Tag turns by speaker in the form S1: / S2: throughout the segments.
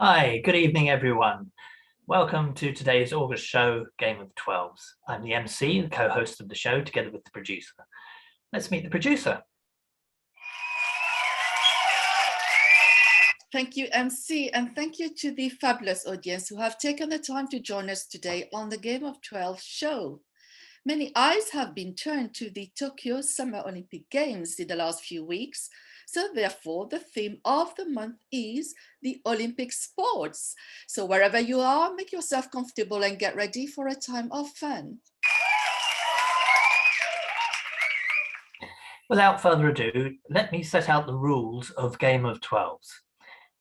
S1: Hi, good evening, everyone. Welcome to today's August show, Game of Twelves. I'm the MC, the co-host of the show, together with the producer. Let's meet the producer.
S2: Thank you, MC, and thank you to the fabulous audience who have taken the time to join us today on the Game of 12 show. Many eyes have been turned to the Tokyo Summer Olympic Games in the last few weeks, so therefore the theme of the month is the Olympic sports. So wherever you are, make yourself comfortable and get ready for a time of fun.
S1: Without further ado, let me set out the rules of Game of Twelves.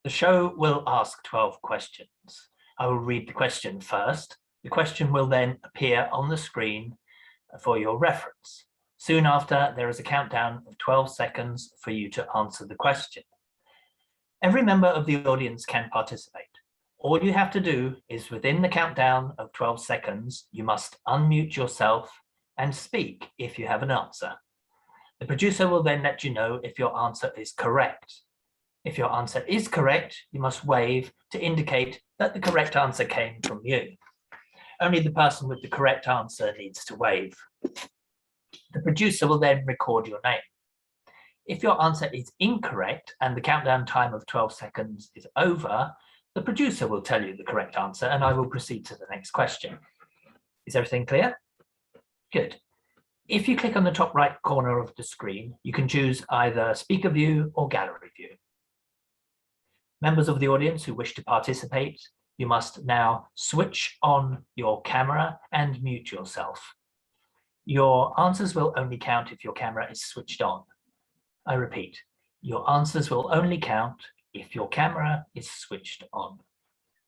S1: The show will ask 12 questions. I will read the question first. The question will then appear on the screen for your reference. Soon after, there is a countdown of 12 seconds for you to answer the question. Every member of the audience can participate. All you have to do is, within the countdown of 12 seconds, you must unmute yourself and speak if you have an answer. The producer will then let you know if your answer is correct. If your answer is correct, you must wave to indicate that the correct answer came from you. Only the person with the correct answer needs to wave. The producer will then record your name. If your answer is incorrect and the countdown time of 12 seconds is over, the producer will tell you the correct answer and I will proceed to the next question. Is everything clear? Good. If you click on the top right corner of the screen, you can choose either speaker view or gallery view. Members of the audience who wish to participate, you must now switch on your camera and mute yourself. Your answers will only count if your camera is switched on. I repeat, your answers will only count if your camera is switched on.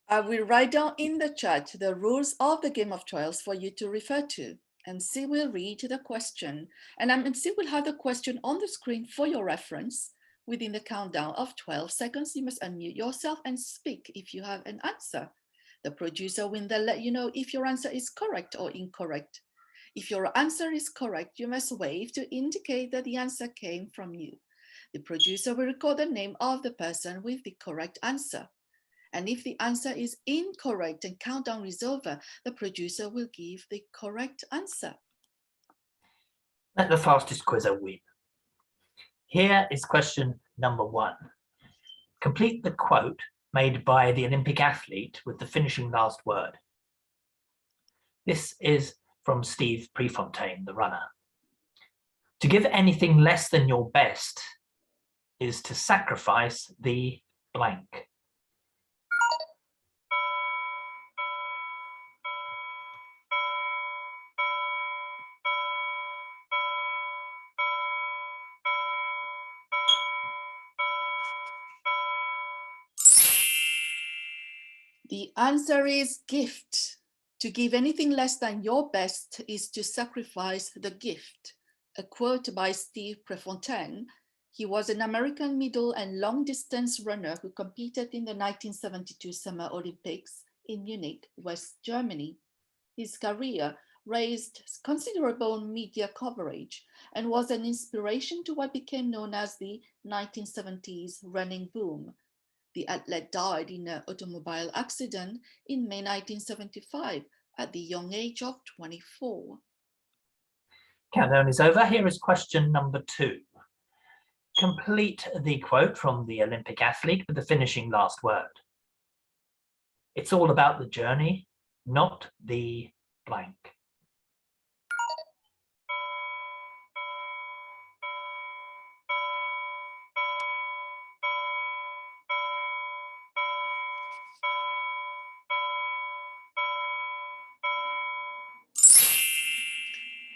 S2: I will write down in the chat the rules of the Game of 12 for you to refer to. MC will read the question, and MC will have the question on the screen for your reference. Within the countdown of 12 seconds, you must unmute yourself and speak if you have an answer. The producer will then let you know if your answer is correct or incorrect. If your answer is correct, you must wave to indicate that the answer came from you. The producer will record the name of the person with the correct answer. And if the answer is incorrect and countdown is over, the producer will give the correct answer.
S1: Let the fastest quizzer win. Here is question number 1. Complete the quote made by the Olympic athlete with the finishing last word. This is from Steve Prefontaine, the runner. To give anything less than your best is to sacrifice the blank.
S2: The answer is gift. To give anything less than your best is to sacrifice the gift. A quote by Steve Prefontaine. He was an American middle and long distance runner who competed in the 1972 Summer Olympics in Munich, West Germany. His career raised considerable media coverage and was an inspiration to what became known as the 1970s running boom. The athlete died in an automobile accident in May 1975 at the young age of 24.
S1: Countdown is over. Here is question number 2. Complete the quote from the Olympic athlete with the finishing last word. It's all about the journey, not the blank.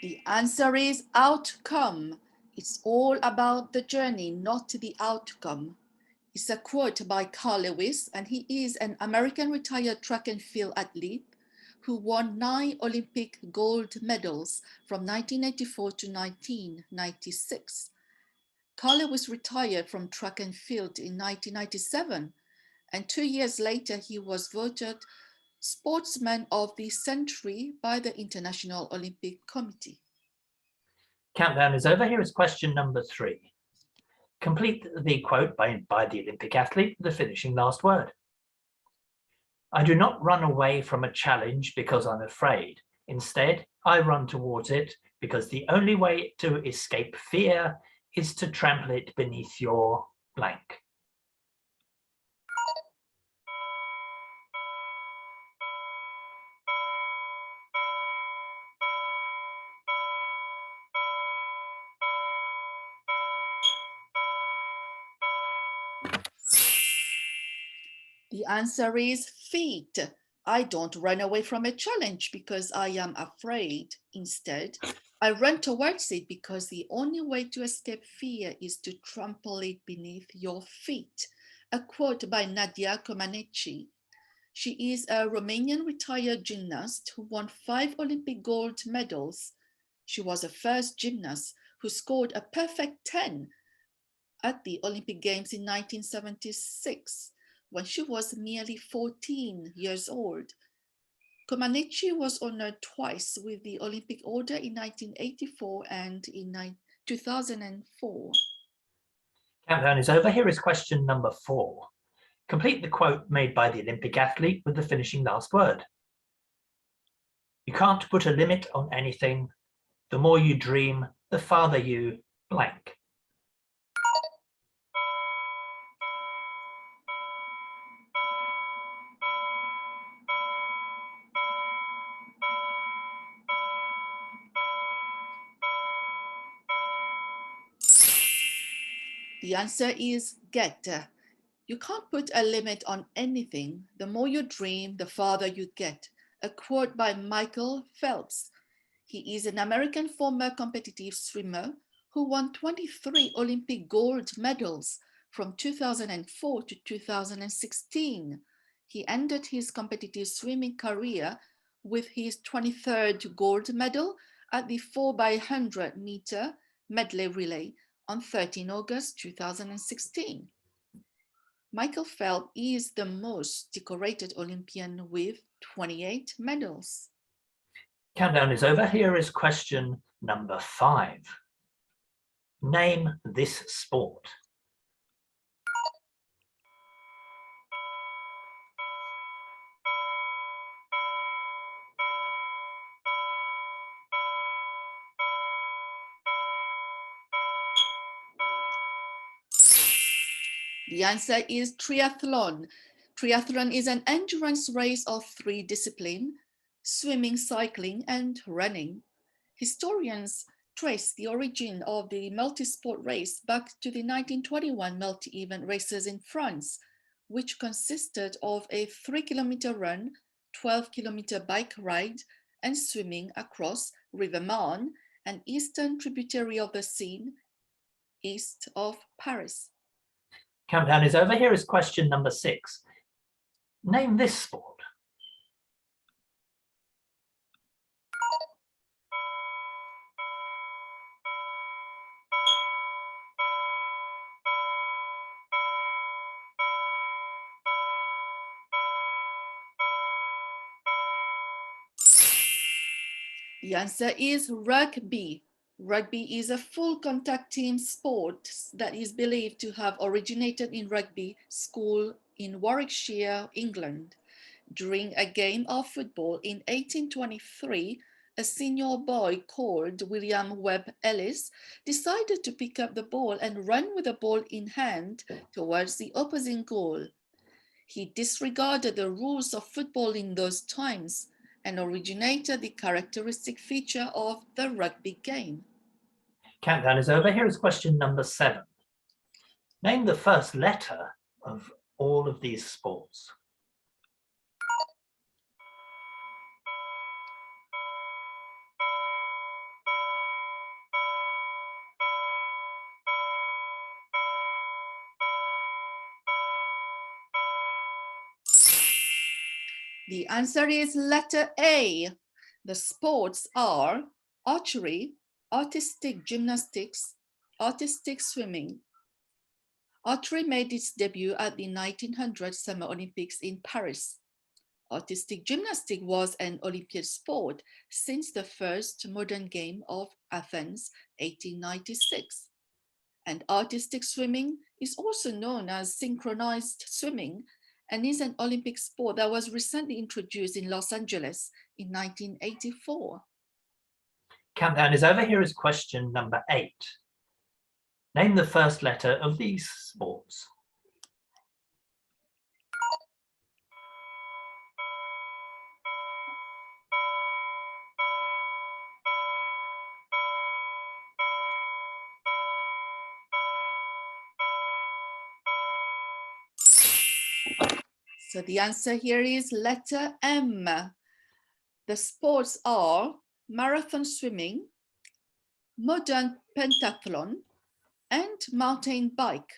S2: The answer is outcome. It's all about the journey, not the outcome. It's a quote by Carl Lewis, and he is an American retired track and field athlete who won 9 Olympic gold medals from 1984 to 1996. Carl Lewis retired from track and field in 1997, and 2 years later, he was voted Sportsman of the Century by the International Olympic Committee.
S1: Countdown is over. Here is question number 3. Complete the quote by the Olympic athlete with the finishing last word. I do not run away from a challenge because I'm afraid. Instead, I run towards it because the only way to escape fear is to trample it beneath your blank.
S2: The answer is feet. I don't run away from a challenge because I am afraid. Instead, I run towards it because the only way to escape fear is to trample it beneath your feet. A quote by Nadia Comaneci. She is a Romanian retired gymnast who won 5 Olympic gold medals. She was the first gymnast who scored a perfect 10 at the Olympic Games in 1976, when she was merely 14 years old. Comaneci was honored twice with the Olympic Order in 1984 and in 2004.
S1: Countdown is over. Here is question number 4. Complete the quote made by the Olympic athlete with the finishing last word. You can't put a limit on anything. The more you dream, the farther you blank.
S2: The answer is get. You can't put a limit on anything. The more you dream, the farther you get. A quote by Michael Phelps. He is an American former competitive swimmer who won 23 Olympic gold medals from 2004 to 2016. He ended his competitive swimming career with his 23rd gold medal at the 4x100 meter medley relay on 13 August 2016. Michael Phelps is the most decorated Olympian with 28 medals.
S1: Countdown is over. Here is question number 5. Name this sport.
S2: The answer is triathlon. Triathlon is an endurance race of 3 disciplines: swimming, cycling, and running. Historians trace the origin of the multi-sport race back to the 1921 multi-event races in France, which consisted of a 3-kilometer run, 12-kilometer bike ride, and swimming across River Marne, an eastern tributary of the Seine, east of Paris.
S1: Countdown is over. Here is question number 6. Name this sport.
S2: The answer is rugby. Rugby is a full contact team sport that is believed to have originated in Rugby School in Warwickshire, England. During a game of football in 1823, a senior boy called William Webb Ellis decided to pick up the ball and run with the ball in hand towards the opposing goal. He disregarded the rules of football in those times and originated the characteristic feature of the rugby game.
S1: Countdown is over. Here is question number 7. Name the first letter of all of these sports.
S2: The answer is letter A. The sports are archery, artistic gymnastics, artistic swimming. Archery made its debut at the 1900 Summer Olympics in Paris. Artistic gymnastics was an Olympiad sport since the first modern game of Athens, 1896. And artistic swimming is also known as synchronized swimming and is an Olympic sport that was recently introduced in Los Angeles in 1984.
S1: Countdown is over. Here is question number 8. Name the first letter of these sports.
S2: So the answer here is letter M. The sports are marathon swimming, modern pentathlon, and mountain bike.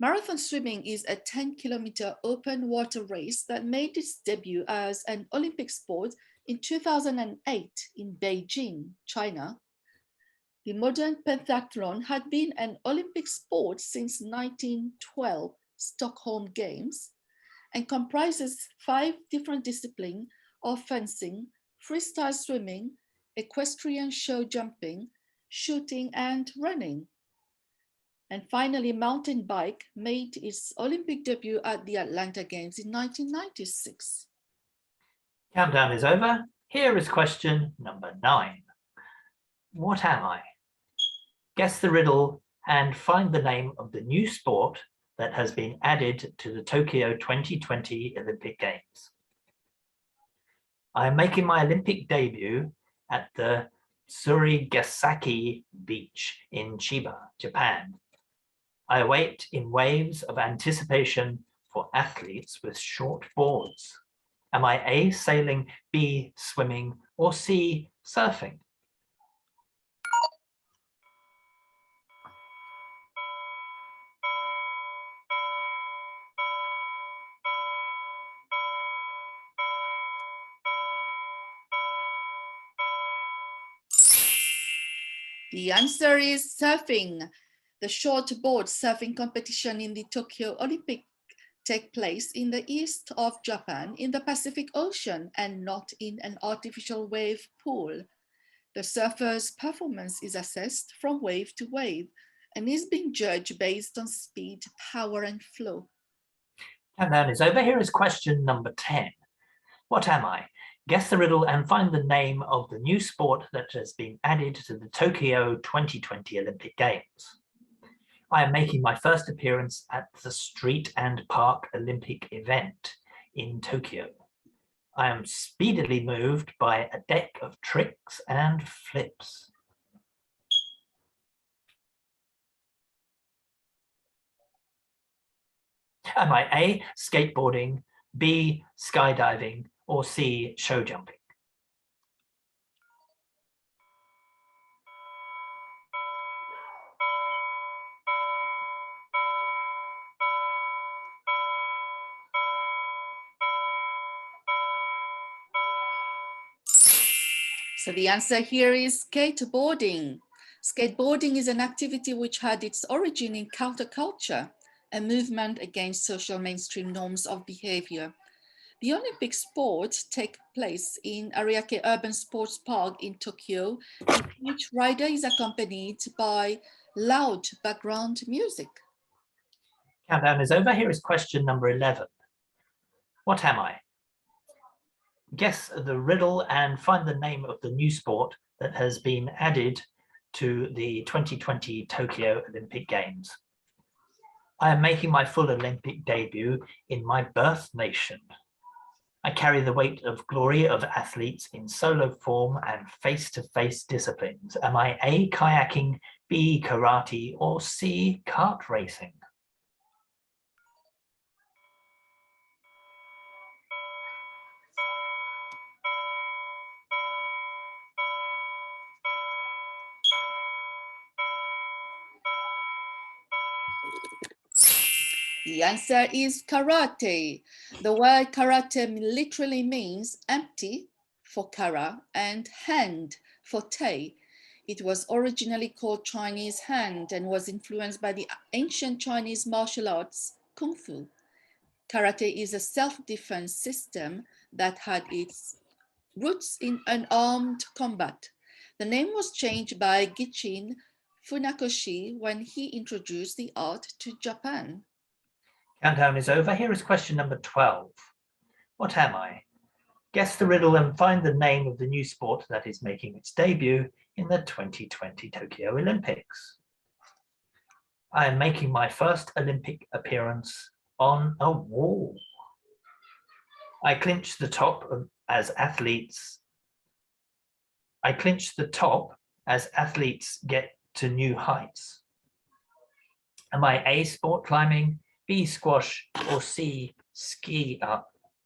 S2: Marathon swimming is a 10-kilometer open water race that made its debut as an Olympic sport in 2008 in Beijing, China. The modern pentathlon had been an Olympic sport since 1912 Stockholm Games and comprises 5 different disciplines of fencing, freestyle swimming, equestrian show jumping, shooting, and running. And finally, mountain bike made its Olympic debut at the Atlanta Games in 1996.
S1: Countdown is over. Here is question number 9. What am I? Guess the riddle and find the name of the new sport that has been added to the Tokyo 2020 Olympic Games. I am making my Olympic debut at the Surigasaki beach in Chiba, Japan. I await in waves of anticipation for athletes with short boards. Am I A, sailing, B, swimming, or C, surfing?
S2: The answer is surfing. The short board surfing competition in the Tokyo Olympic take place in the east of Japan in the Pacific Ocean and not in an artificial wave pool. The surfer's performance is assessed from wave to wave and is being judged based on speed, power, and flow.
S1: Countdown is over. Here is question number 10. What am I? Guess the riddle and find the name of the new sport that has been added to the Tokyo 2020 Olympic Games. I am making my first appearance at the Street and Park Olympic event in Tokyo. I am speedily moved by a deck of tricks and flips. Am I A, skateboarding, B, skydiving, or C, show jumping?
S2: So the answer here is skateboarding. Skateboarding is an activity which had its origin in counterculture, a movement against social mainstream norms of behavior. The Olympic sports take place in Ariake Urban Sports Park in Tokyo, in which rider is accompanied by loud background music.
S1: Countdown is over. Here is question number 11. What am I? Guess the riddle and find the name of the new sport that has been added to the 2020 Tokyo Olympic Games. I am making my full Olympic debut in my birth nation. I carry the weight of glory of athletes in solo form and face-to-face disciplines. Am I A, kayaking, B, karate, or C, kart racing?
S2: The answer is karate. The word karate literally means empty for kara and hand for tei. It was originally called Chinese hand and was influenced by the ancient Chinese martial arts, Kung Fu. Karate is a self-defense system that had its roots in unarmed combat. The name was changed by Gichin Funakoshi when he introduced the art to Japan.
S1: Countdown is over. Here is question number 12. What am I? Guess the riddle and find the name of the new sport that is making its debut in the 2020 Tokyo Olympics. I am making my first Olympic appearance on a wall. I clinch the top as athletes. I clinch the top as athletes get to new heights. Am I A, sport climbing, B, squash, or C, ski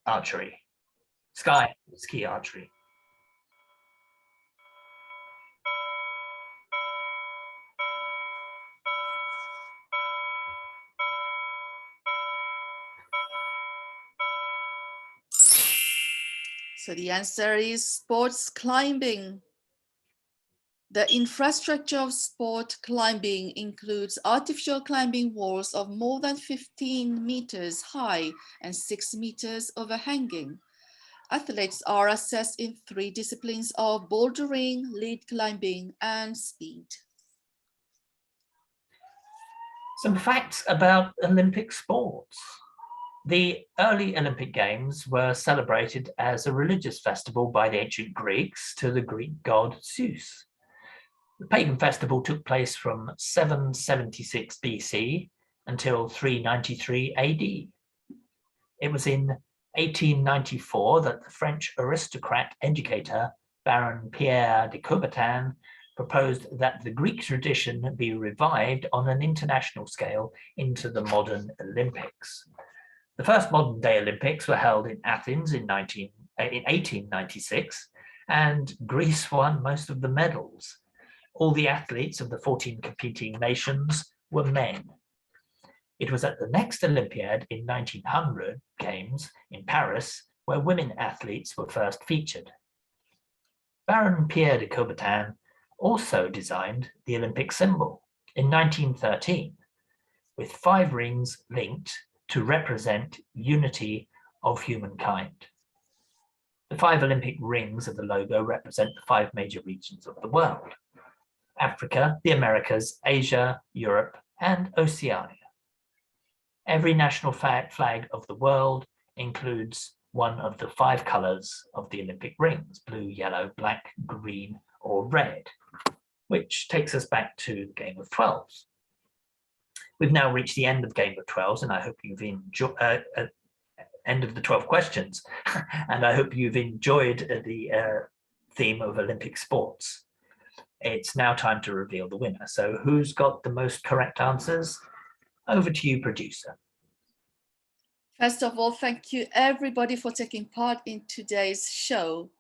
S1: archery? Ski archery.
S2: So the answer is sports climbing. The infrastructure of sport climbing includes artificial climbing walls of more than 15 meters high and 6 meters overhanging. Athletes are assessed in 3 disciplines of bouldering, lead climbing, and speed.
S1: Some facts about Olympic sports. The early Olympic Games were celebrated as a religious festival by the ancient Greeks to the Greek god Zeus. The pagan festival took place from 776 BC until 393 AD. It was in 1894 that the French aristocrat educator Baron Pierre de Coubertin proposed that the Greek tradition be revived on an international scale into the modern Olympics. The first modern-day Olympics were held in Athens in 1896, and Greece won most of the medals. All the athletes of the 14 competing nations were men. It was at the next Olympiad in 1900 Games in Paris where women athletes were first featured. Baron Pierre de Coubertin also designed the Olympic symbol in 1913, with 5 rings linked to represent unity of humankind. The 5 Olympic rings of the logo represent the 5 major regions of the world: Africa, the Americas, Asia, Europe, and Oceania. Every national flag of the world includes one of the 5 colors of the Olympic rings: blue, yellow, black, green, or red, which takes us back to the game of 12s. We've now reached the end of Game of 12s, and I hope you've enjoyed end of the 12 questions, and I hope you've enjoyed the theme of Olympic sports. It's now time to reveal the winner. So who's got the most correct answers? Over to you, producer.
S2: First of all, thank you everybody for taking part in today's show.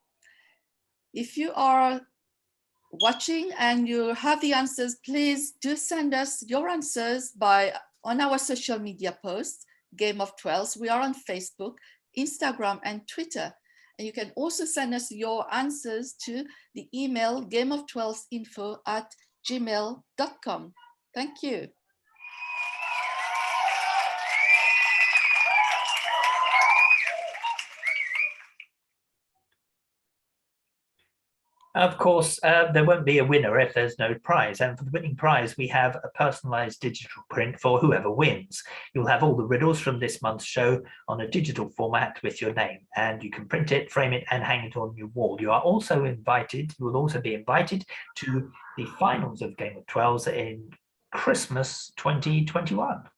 S2: If you are watching and you have the answers, please do send us your answers on our social media posts, Game of 12s. We are on Facebook, Instagram, and Twitter. And you can also send us your answers to the email gameof12info@gmail.com. Thank you.
S1: Of course, there won't be a winner if there's no prize. And for the winning prize, we have a personalized digital print for whoever wins. You'll have all the riddles from this month's show on a digital format with your name, and you can print it, frame it, and hang it on your wall. You will also be invited to the finals of Game of 12s in Christmas 2021.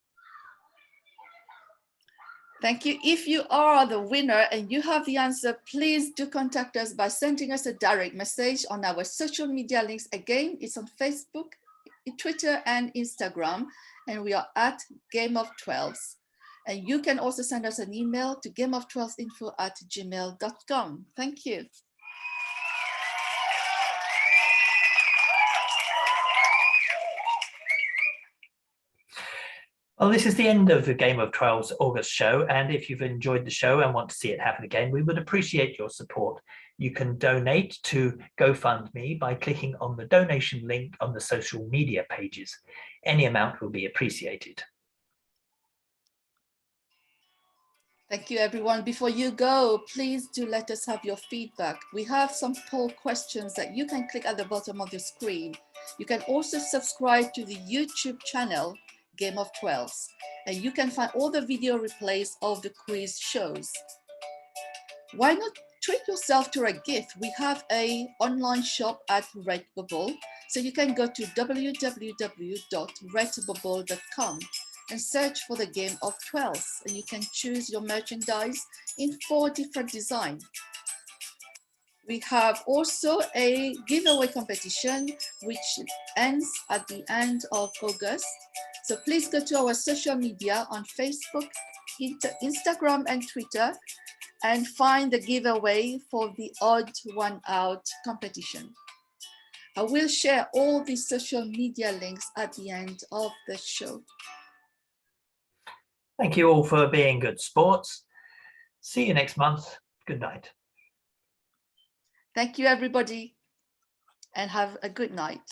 S2: Thank you. If you are the winner and you have the answer, please do contact us by sending us a direct message on our social media links. Again, it's on Facebook, Twitter, and Instagram, and we are at Game of 12s. And you can also send us an email to gameof12info@gmail.com. Thank you.
S1: Well, this is the end of the Game of 12's August show, and if you've enjoyed the show and want to see it happen again, we would appreciate your support. You can donate to GoFundMe by clicking on the donation link on the social media pages. Any amount will be appreciated.
S2: Thank you, everyone. Before you go, please do let us have your feedback. We have some poll questions that you can click at the bottom of the screen. You can also subscribe to the YouTube channel Game of Tw'Elves. And you can find all the video replays of the quiz shows. Why not treat yourself to a gift? We have an online shop at Redbubble. So you can go to www.redbubble.com and search for the Game of Tw'Elves. And you can choose your merchandise in 4 different designs. We have also a giveaway competition which ends at the end of August. So please go to our social media on Facebook, Instagram and Twitter and find the giveaway for the odd one out competition. I will share all the social media links at the end of the show.
S1: Thank you all for being good sports. See you next month. Good night.
S2: Thank you, everybody, and have a good night.